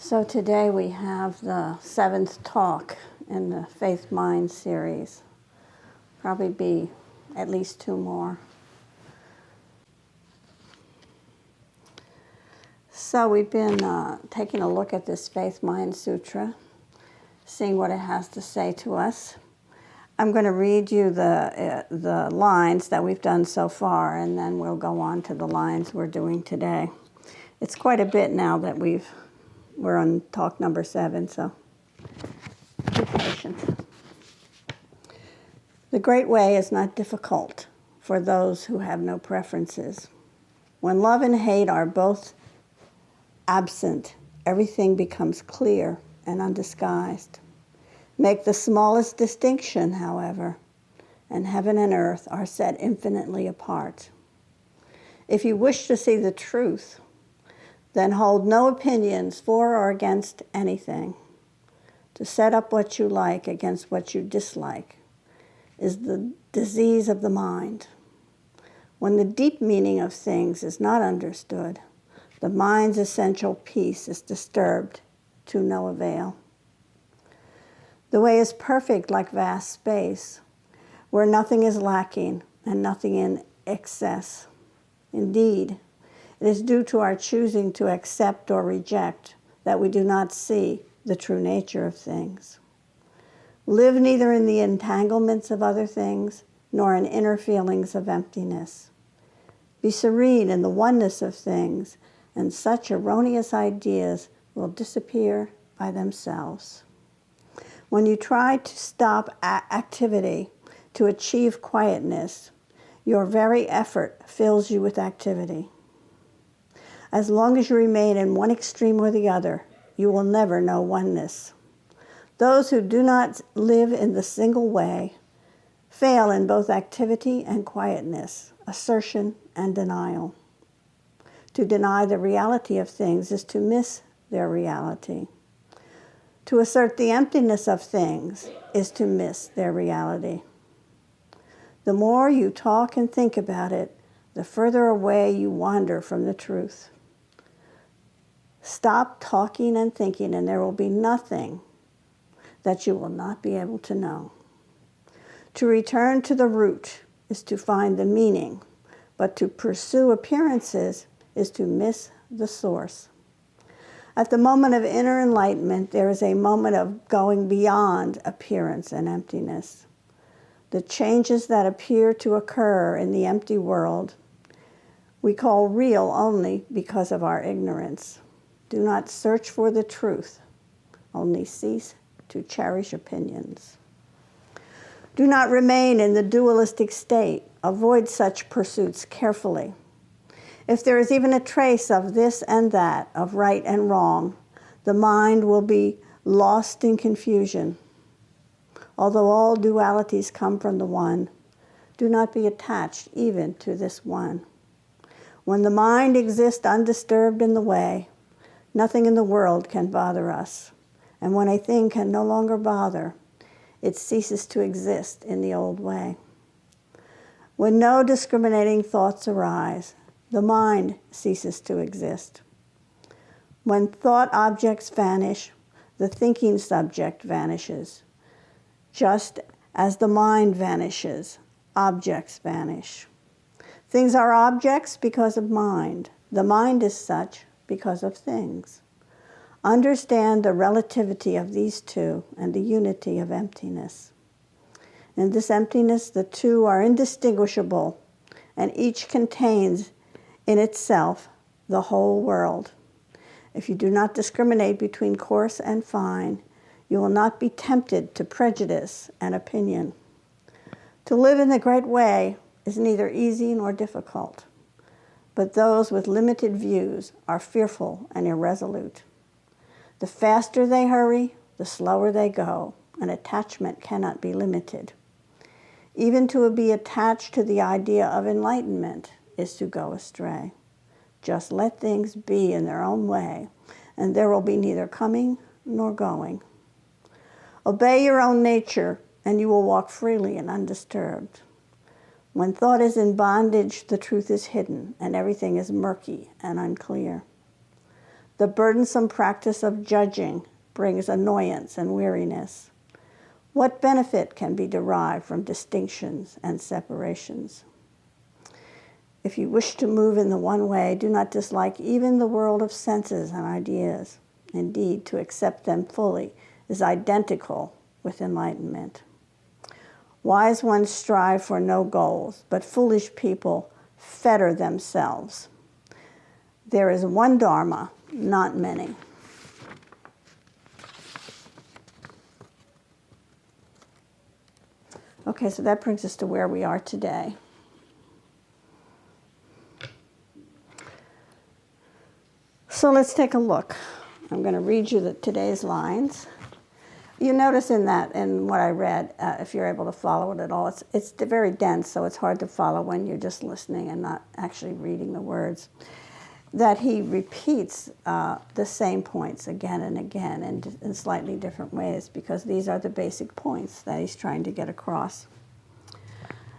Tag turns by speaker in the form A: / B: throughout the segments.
A: So today we have the 7th talk in the Faith Mind series. Probably be at least 2 more. So we've been taking a look at this Faith Mind Sutra, seeing what it has to say to us. I'm going to read you the lines that we've done so far, and then we'll go on to the lines we're doing today. It's quite a bit now that we're on talk number 7, so be patient. The great way is not difficult for those who have no preferences. When love and hate are both absent, everything becomes clear and undisguised. Make the smallest distinction, however, and heaven and earth are set infinitely apart. If you wish to see the truth, then hold no opinions for or against anything. To set up what you like against what you dislike is the disease of the mind. When the deep meaning of things is not understood, the mind's essential peace is disturbed to no avail. The way is perfect like vast space, where nothing is lacking and nothing in excess. Indeed, it is due to our choosing to accept or reject that we do not see the true nature of things. Live neither in the entanglements of other things nor in inner feelings of emptiness. Be serene in the oneness of things, and such erroneous ideas will disappear by themselves. When you try to stop activity to achieve quietness, your very effort fills you with activity. As long as you remain in one extreme or the other, you will never know oneness. Those who do not live in the single way fail in both activity and quietness, assertion and denial. To deny the reality of things is to miss their reality. To assert the emptiness of things is to miss their reality. The more you talk and think about it, the further away you wander from the truth. Stop talking and thinking, and there will be nothing that you will not be able to know. To return to the root is to find the meaning, but to pursue appearances is to miss the source. At the moment of inner enlightenment, there is a moment of going beyond appearance and emptiness. The changes that appear to occur in the empty world we call real only because of our ignorance. Do not search for the truth, only cease to cherish opinions. Do not remain in the dualistic state. Avoid such pursuits carefully. If there is even a trace of this and that, of right and wrong, the mind will be lost in confusion. Although all dualities come from the one, do not be attached even to this one. When the mind exists undisturbed in the way, nothing in the world can bother us. And when a thing can no longer bother, it ceases to exist in the old way. When no discriminating thoughts arise, the mind ceases to exist. When thought objects vanish, the thinking subject vanishes. Just as the mind vanishes, objects vanish. Things are objects because of mind. The mind is such because of things. Understand the relativity of these two and the unity of emptiness. In this emptiness, the two are indistinguishable, and each contains in itself the whole world. If you do not discriminate between coarse and fine, you will not be tempted to prejudice and opinion. To live in the great way is neither easy nor difficult, but those with limited views are fearful and irresolute. The faster they hurry, the slower they go, and attachment cannot be limited. Even to be attached to the idea of enlightenment is to go astray. Just let things be in their own way, and there will be neither coming nor going. Obey your own nature, and you will walk freely and undisturbed. When thought is in bondage, the truth is hidden, and everything is murky and unclear. The burdensome practice of judging brings annoyance and weariness. What benefit can be derived from distinctions and separations? If you wish to move in the one way, do not dislike even the world of senses and ideas. Indeed, to accept them fully is identical with enlightenment. Wise ones strive for no goals, but foolish people fetter themselves. There is one Dharma, not many. Okay, so that brings us to where we are today. So let's take a look. I'm going to read you today's lines. You notice in what I read, if you're able to follow it at all, it's very dense, so it's hard to follow when you're just listening and not actually reading the words, that he repeats the same points again and again in slightly different ways, because these are the basic points that he's trying to get across.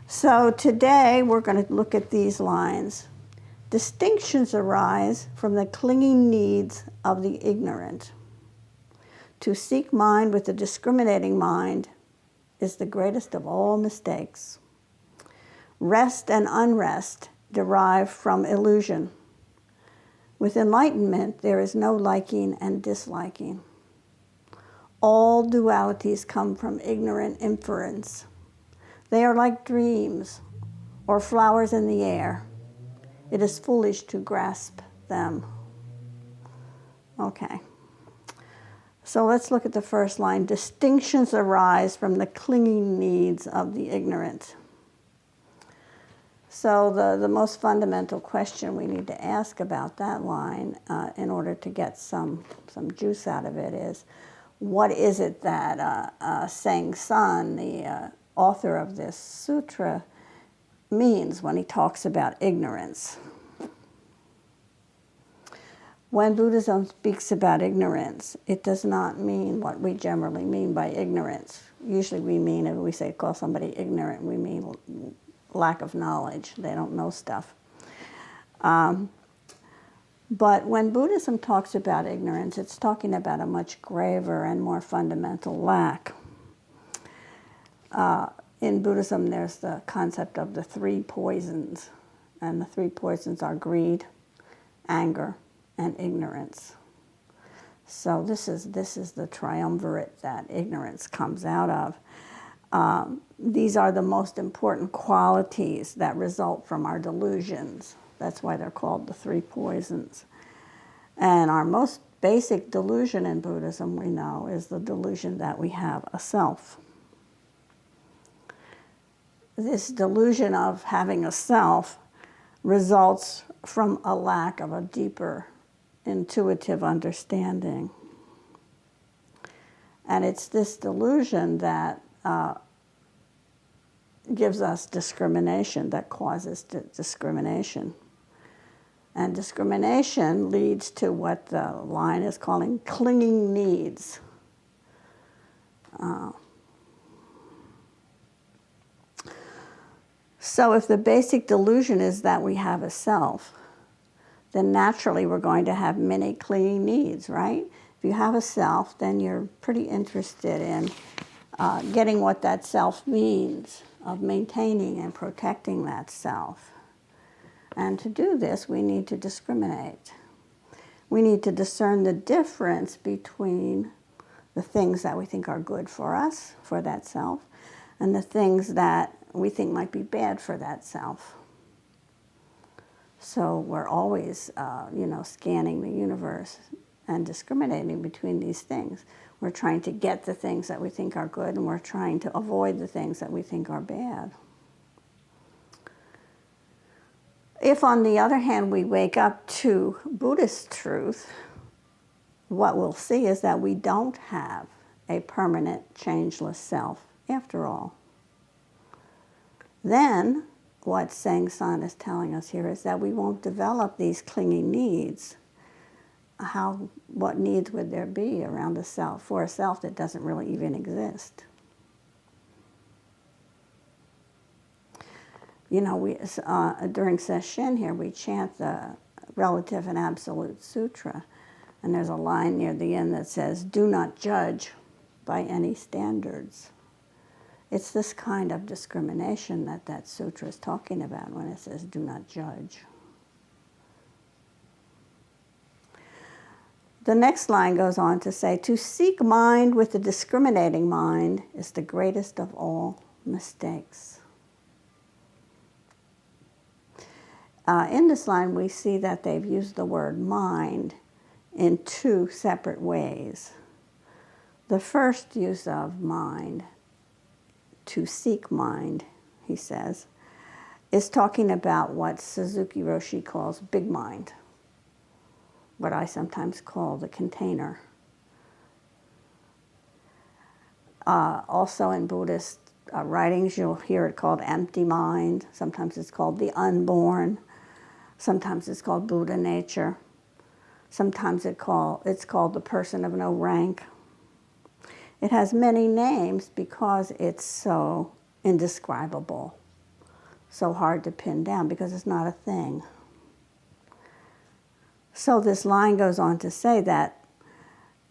A: So today we're going to look at these lines. Distinctions arise from the clinging needs of the ignorant. To seek mind with the discriminating mind is the greatest of all mistakes. Rest and unrest derive from illusion. With enlightenment, there is no liking and disliking. All dualities come from ignorant inference. They are like dreams or flowers in the air. It is foolish to grasp them. Okay. So let's look at the first line. Distinctions arise from the clinging needs of the ignorant. So the most fundamental question we need to ask about that line in order to get some juice out of it is, what is it that Sang San, the author of this sutra, means when he talks about ignorance? When Buddhism speaks about ignorance, it does not mean what we generally mean by ignorance. Usually we mean, if we say call somebody ignorant, we mean lack of knowledge. They don't know stuff. But when Buddhism talks about ignorance, it's talking about a much graver and more fundamental lack. In Buddhism, there's the concept of the three poisons. And the three poisons are greed, anger, and ignorance. So this is the triumvirate that ignorance comes out of. These are the most important qualities that result from our delusions. That's why they're called the three poisons. And our most basic delusion in Buddhism, we know, is the delusion that we have a self. This delusion of having a self results from a lack of a deeper intuitive understanding. And it's this delusion that gives us discrimination, that causes discrimination. And discrimination leads to what the line is calling clinging needs. So if the basic delusion is that we have a self, then naturally we're going to have many clinging needs, right? If you have a self, then you're pretty interested in getting what that self means, of maintaining and protecting that self. And to do this, we need to discriminate. We need to discern the difference between the things that we think are good for us, for that self, and the things that we think might be bad for that self. So we're always, scanning the universe and discriminating between these things. We're trying to get the things that we think are good, and we're trying to avoid the things that we think are bad. If, on the other hand, we wake up to Buddhist truth, what we'll see is that we don't have a permanent, changeless self, after all. Then, what Sang San is telling us here is that we won't develop these clinging needs. What needs would there be around a self, for a self that doesn't really even exist? During session here, we chant the Relative and Absolute Sutra, And there's a line near the end that says, do not judge by any standards. It's this kind of discrimination that that sutra is talking about when it says, do not judge. The next line goes on to say, to seek mind with the discriminating mind is the greatest of all mistakes. In this line, we see that they've used the word mind in two separate ways. The first use of mind, to seek mind, he says, is talking about what Suzuki Roshi calls big mind, what I sometimes call the container. Also in Buddhist writings, you'll hear it called empty mind. Sometimes it's called the unborn. Sometimes it's called Buddha nature. Sometimes it's called the person of no rank. It has many names because it's so indescribable, so hard to pin down because it's not a thing. So this line goes on to say that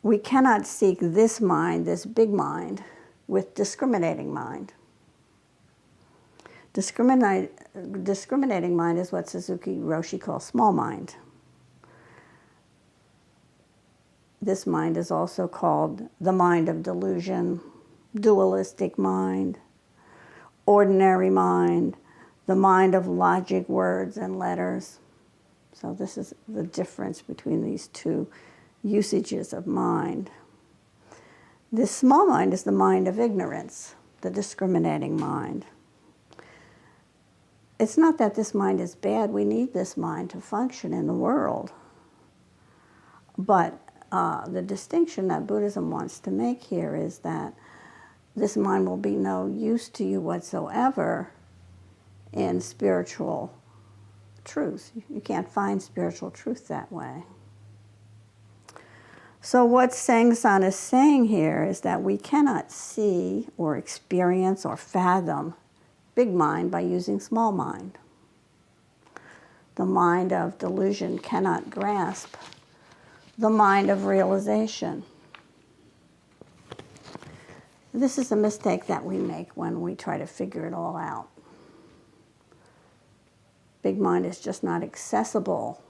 A: we cannot seek this mind, this big mind, with discriminating mind. Discriminating mind is what Suzuki Roshi calls small mind. This mind is also called the mind of delusion, dualistic mind, ordinary mind, the mind of logic, words, and letters. So this is the difference between these two usages of mind. This small mind is the mind of ignorance, the discriminating mind. It's not that this mind is bad. We need this mind to function in the world. But the distinction that Buddhism wants to make here is that this mind will be no use to you whatsoever in spiritual truth. You can't find spiritual truth that way. So what Sengsan is saying here is that we cannot see or experience or fathom big mind by using small mind. The mind of delusion cannot grasp the mind of realization. This is a mistake that we make when we try to figure it all out. Big mind is just not accessible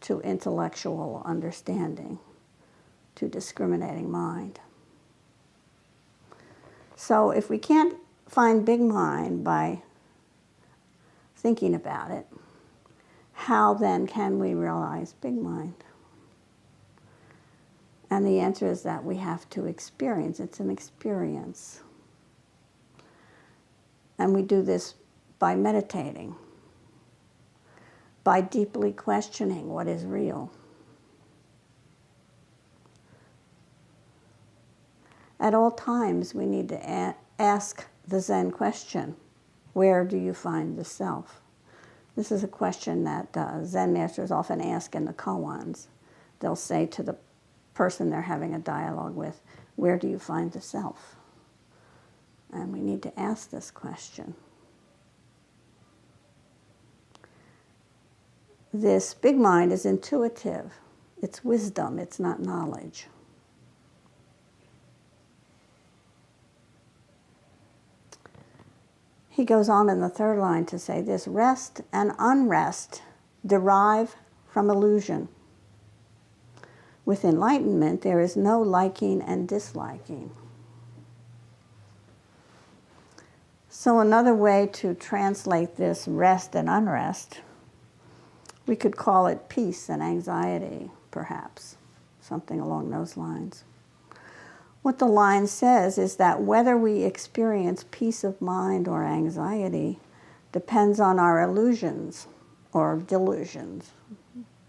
A: to intellectual understanding, to discriminating mind. So if we can't find big mind by thinking about it, how then can we realize big mind? And the answer is that we have to experience. It's an experience. And we do this by meditating, by deeply questioning what is real. At all times, we need to ask the Zen question, where do you find the self? This is a question that Zen masters often ask in the koans. They'll say to the person they're having a dialogue with, where do you find the self? And we need to ask this question. This big mind is intuitive. It's wisdom, it's not knowledge. He goes on in the third line to say this, rest and unrest derive from illusion. With enlightenment, there is no liking and disliking. So another way to translate this rest and unrest, we could call it peace and anxiety, perhaps, something along those lines. What the line says is that whether we experience peace of mind or anxiety depends on our illusions or delusions.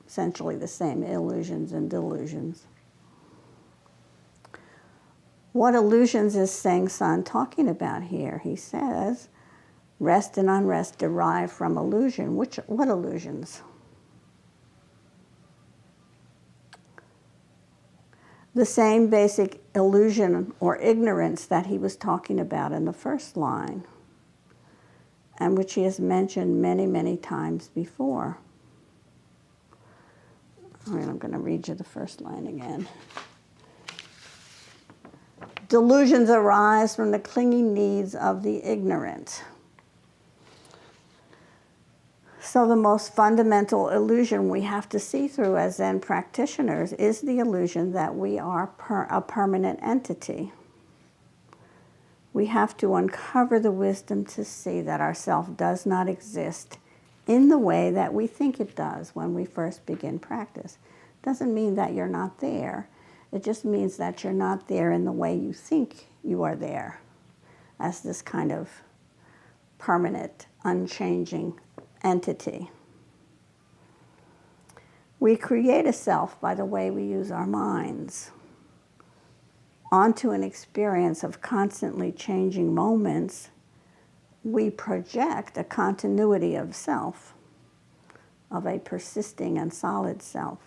A: Essentially the same, illusions and delusions. What illusions is Sengsan talking about here? He says, rest and unrest derive from illusion. What illusions? The same basic illusion or ignorance that he was talking about in the first line, and which he has mentioned many, many times before. All right, I'm going to read you the first line again. Delusions arise from the clinging needs of the ignorant. So the most fundamental illusion we have to see through as Zen practitioners is the illusion that we are a permanent entity. We have to uncover the wisdom to see that our self does not exist in the way that we think it does when we first begin practice. Doesn't mean that you're not there. It just means that you're not there in the way you think you are there, as this kind of permanent, unchanging entity. We create a self by the way we use our minds. Onto an experience of constantly changing moments, we project a continuity of self, of a persisting and solid self.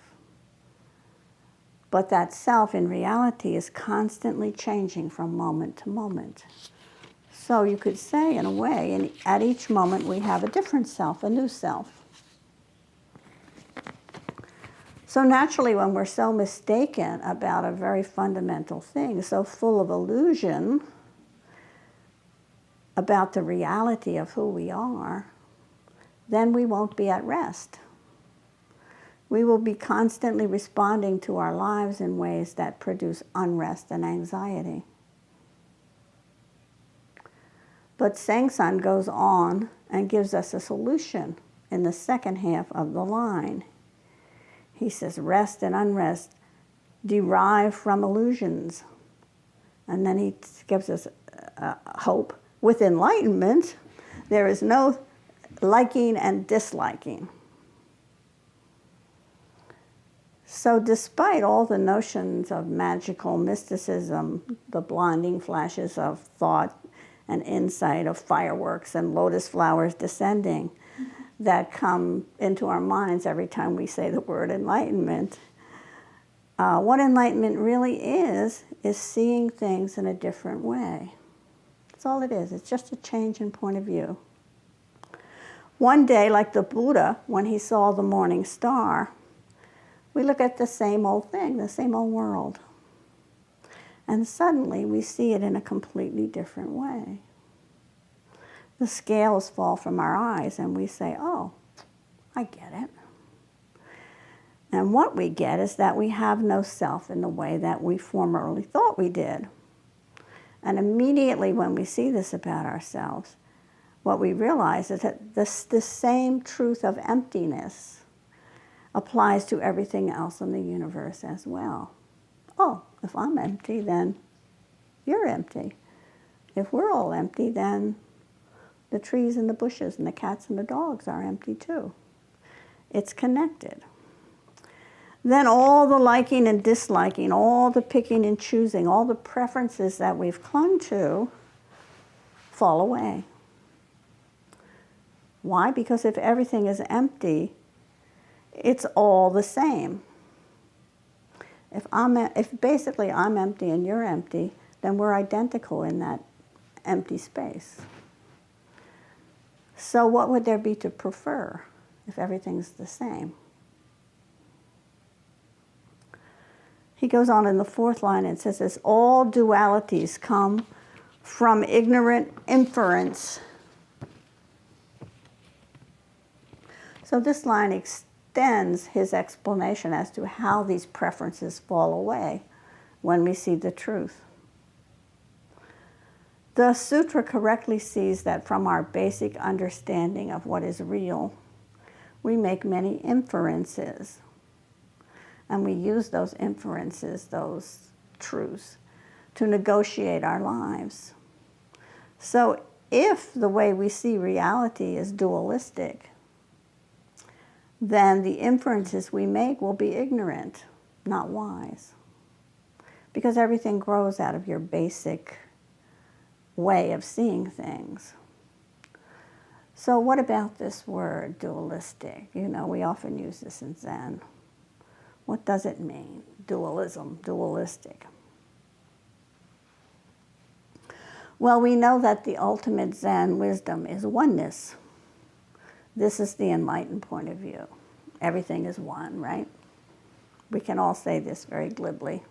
A: But that self in reality is constantly changing from moment to moment. So you could say, in a way, at each moment we have a different self, a new self. So naturally, when we're so mistaken about a very fundamental thing, so full of illusion about the reality of who we are, then we won't be at rest. We will be constantly responding to our lives in ways that produce unrest and anxiety. But Sengsan goes on and gives us a solution in the second half of the line. He says, rest and unrest derive from illusions. And then he gives us hope. With enlightenment, there is no liking and disliking. So despite all the notions of magical mysticism, the blinding flashes of thought and insight, of fireworks and lotus flowers descending, that come into our minds every time we say the word enlightenment. What enlightenment really is seeing things in a different way. That's all it is. It's just a change in point of view. One day, like the Buddha, when he saw the morning star, we look at the same old thing, the same old world. And suddenly we see it in a completely different way. The scales fall from our eyes and we say, oh, I get it. And what we get is that we have no self in the way that we formerly thought we did. And immediately when we see this about ourselves, what we realize is that the same truth of emptiness applies to everything else in the universe as well. Oh, if I'm empty, then you're empty. If we're all empty, then the trees and the bushes and the cats and the dogs are empty too. It's connected. Then all the liking and disliking, all the picking and choosing, all the preferences that we've clung to fall away. Why? Because if everything is empty, it's all the same. If basically I'm empty and you're empty, then we're identical in that empty space. So what would there be to prefer if everything's the same? He goes on in the fourth line and says this, all dualities come from ignorant inference. So this line extends his explanation as to how these preferences fall away when we see the truth. The Sutra correctly sees that from our basic understanding of what is real, we make many inferences. And we use those inferences, those truths, to negotiate our lives. So if the way we see reality is dualistic, then the inferences we make will be ignorant, not wise. Because everything grows out of your basic way of seeing things. So what about this word, dualistic? You know, we often use this in Zen. What does it mean? Dualism, dualistic. Well, we know that the ultimate Zen wisdom is oneness. This is the enlightened point of view. Everything is one, right? We can all say this very glibly.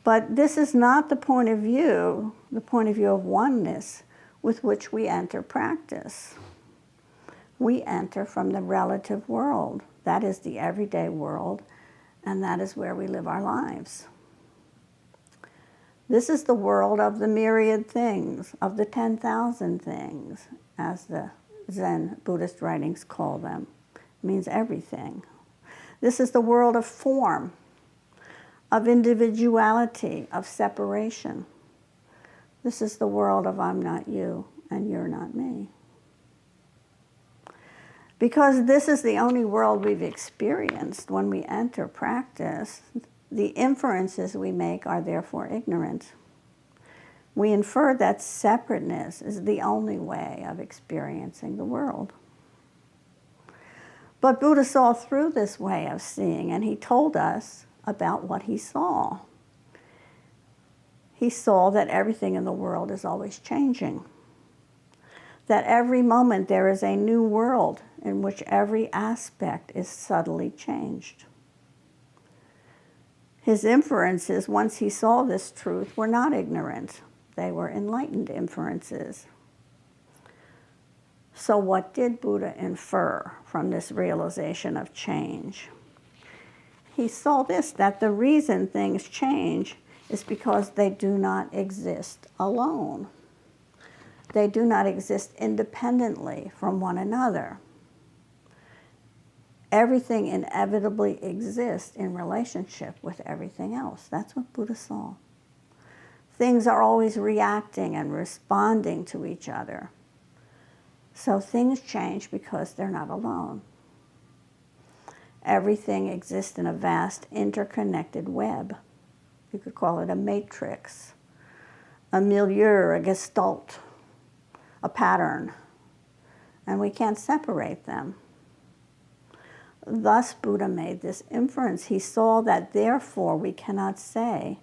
A: But this is not the point of view of oneness with which we enter practice. We enter from the relative world. That is the everyday world, and that is where we live our lives. This is the world of the myriad things, of the 10,000 things, as the Zen Buddhist writings call them. It means everything. This is the world of form, of individuality, of separation. This is the world of I'm not you and you're not me. Because this is the only world we've experienced when we enter practice, the inferences we make are therefore ignorant. We infer that separateness is the only way of experiencing the world. But Buddha saw through this way of seeing, and he told us about what he saw. He saw that everything in the world is always changing, that every moment there is a new world in which every aspect is subtly changed. His inferences, once he saw this truth, were not ignorant. They were enlightened inferences. So what did Buddha infer from this realization of change? He saw this, that the reason things change is because they do not exist alone. They do not exist independently from one another. Everything inevitably exists in relationship with everything else. That's what Buddha saw. Things are always reacting and responding to each other. So things change because they're not alone. Everything exists in a vast interconnected web. You could call it a matrix, a milieu, a gestalt, a pattern, and we can't separate them. Thus, Buddha made this inference. He saw that therefore we cannot say,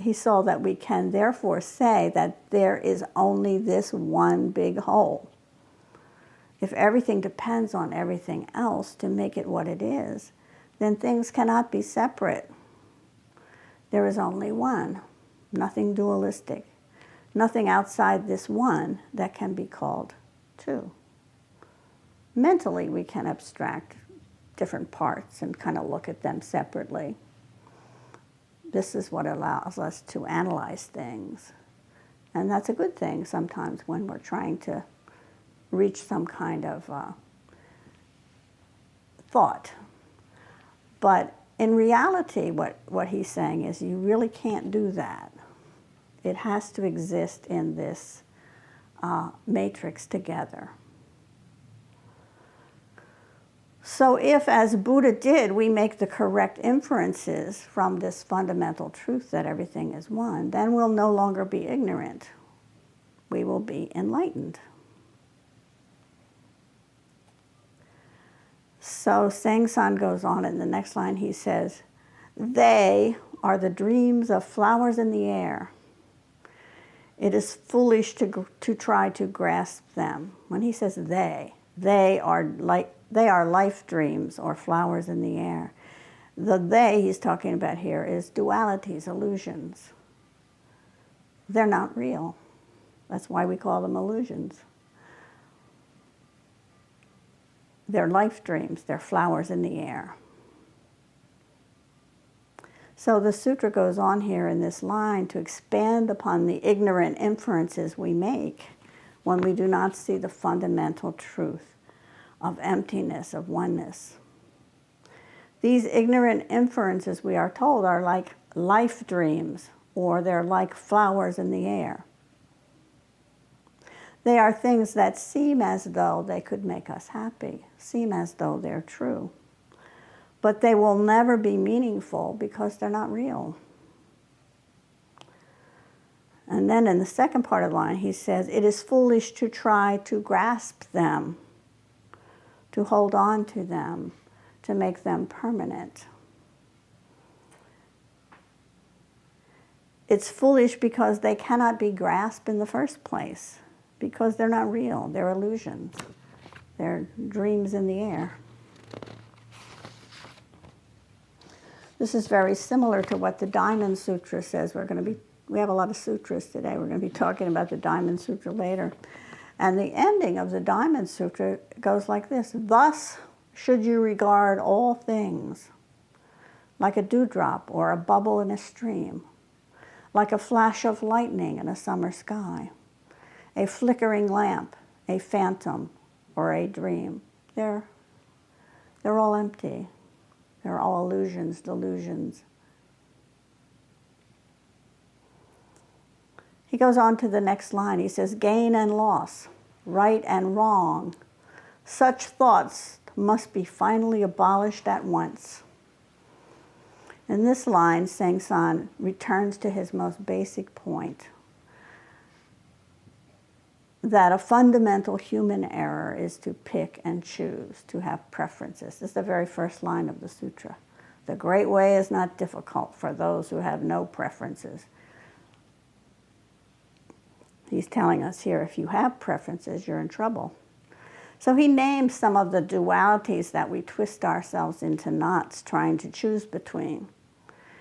A: he saw that we can therefore say that there is only this one big whole. If everything depends on everything else to make it what it is, then things cannot be separate. There is only one, nothing dualistic, nothing outside this one that can be called two. Mentally, we can abstract different parts and kind of look at them separately. This is what allows us to analyze things. And that's a good thing sometimes when we're trying to reach some kind of thought. But in reality, what he's saying is you really can't do that. It has to exist in this matrix together. So if, as Buddha did, we make the correct inferences from this fundamental truth that everything is one, then we'll no longer be ignorant. We will be enlightened. So Sengsan goes on in the next line, he says, they are the dreams of flowers in the air. It is foolish to try to grasp them. When he says they are life dreams or flowers in the air. The they he's talking about here is dualities, illusions. They're not real. That's why we call them illusions. They're life dreams, they're flowers in the air. So the sutra goes on here in this line to expand upon the ignorant inferences we make when we do not see the fundamental truth of emptiness, of oneness. These ignorant inferences, we are told, are like life dreams, or they're like flowers in the air. They are things that seem as though they could make us happy, seem as though they're true. But they will never be meaningful because they're not real. And then in the second part of the line, he says, it is foolish to try to grasp them, to hold on to them, to make them permanent. It's foolish because they cannot be grasped in the first place, because they're not real, they're illusions. They're dreams in the air. This is very similar to what the Diamond Sutra says. We have a lot of sutras today. We're going to be talking about the Diamond Sutra later. And the ending of the Diamond Sutra goes like this: thus should you regard all things, like a dewdrop or a bubble in a stream, like a flash of lightning in a summer sky, a flickering lamp, a phantom, or a dream. They're all empty. They're all illusions, delusions. He goes on to the next line. He says, gain and loss, right and wrong, such thoughts must be finally abolished at once. In this line, Seng-san returns to his most basic point, that a fundamental human error is to pick and choose, to have preferences. This is the very first line of the sutra. The great way is not difficult for those who have no preferences. He's telling us here, if you have preferences, you're in trouble. So he names some of the dualities that we twist ourselves into knots trying to choose between.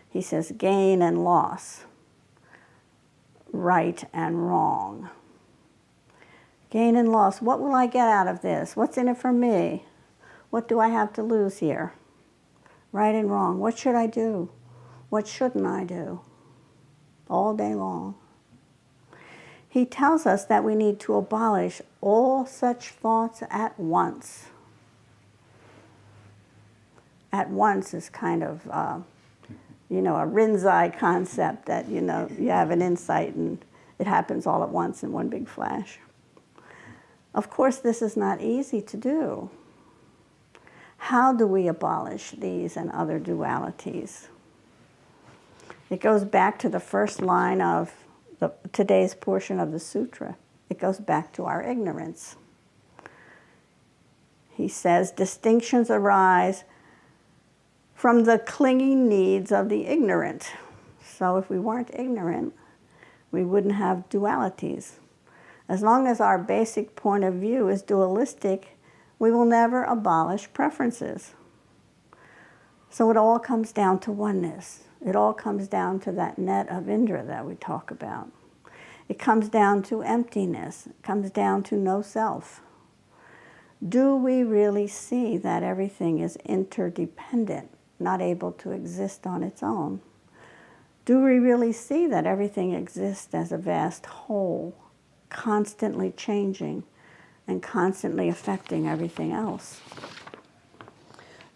A: He says gain and loss, right and wrong. Gain and loss, what will I get out of this? What's in it for me? What do I have to lose here? Right and wrong, what should I do? What shouldn't I do? All day long. He tells us that we need to abolish all such thoughts at once. At once is kind of, a Rinzai concept that, you have an insight and it happens all at once in one big flash. Of course, this is not easy to do. How do we abolish these and other dualities? It goes back to the first line of today's portion of the sutra. It goes back to our ignorance. He says, distinctions arise from the clinging needs of the ignorant. So if we weren't ignorant, we wouldn't have dualities. As long as our basic point of view is dualistic, we will never abolish preferences. So it all comes down to oneness. It all comes down to that net of Indra that we talk about. It comes down to emptiness. It comes down to no self. Do we really see that everything is interdependent, not able to exist on its own? Do we really see that everything exists as a vast whole, constantly changing and constantly affecting everything else?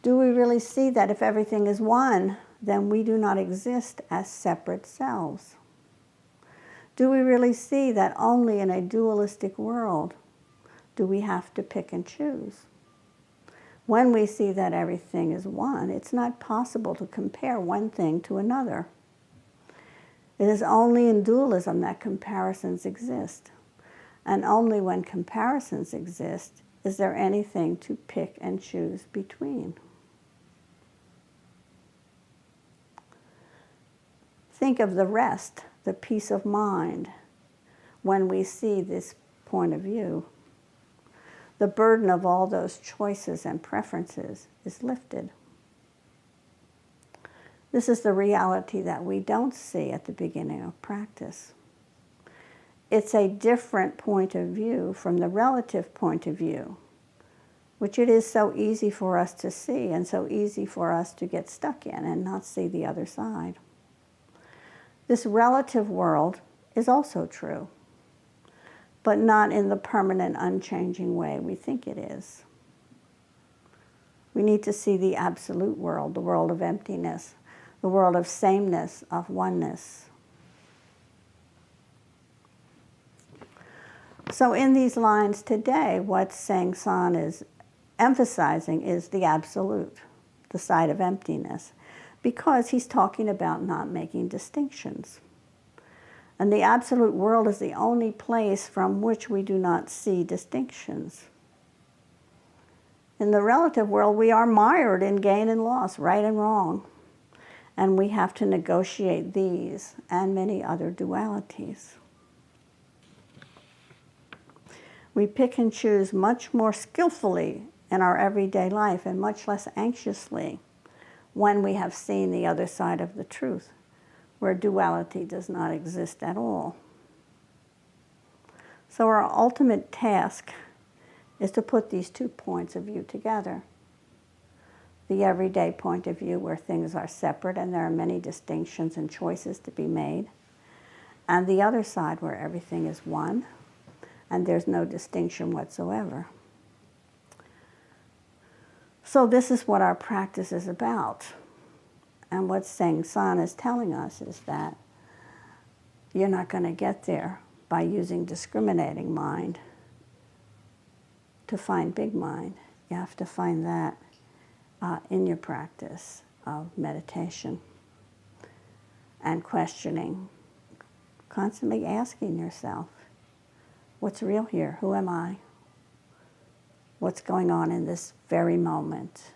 A: Do we really see that if everything is one, then we do not exist as separate selves? Do we really see that only in a dualistic world do we have to pick and choose? When we see that everything is one, it's not possible to compare one thing to another. It is only in dualism that comparisons exist. And only when comparisons exist is there anything to pick and choose between. Think of the rest, the peace of mind, when we see this point of view. The burden of all those choices and preferences is lifted. This is the reality that we don't see at the beginning of practice. It's a different point of view from the relative point of view, which it is so easy for us to see and so easy for us to get stuck in and not see the other side. This relative world is also true, but not in the permanent, unchanging way we think it is. We need to see the absolute world, the world of emptiness, the world of sameness, of oneness. So in these lines today, what Seng-san is emphasizing is the absolute, the side of emptiness, because he's talking about not making distinctions. And the absolute world is the only place from which we do not see distinctions. In the relative world, we are mired in gain and loss, right and wrong. And we have to negotiate these and many other dualities. We pick and choose much more skillfully in our everyday life and much less anxiously when we have seen the other side of the truth, where duality does not exist at all. So our ultimate task is to put these two points of view together. The everyday point of view where things are separate and there are many distinctions and choices to be made, and the other side where everything is one and there's no distinction whatsoever. So this is what our practice is about. And what Seng San is telling us is that you're not going to get there by using discriminating mind to find big mind. You have to find that in your practice of meditation and questioning, constantly asking yourself, what's real here? Who am I? What's going on in this very moment?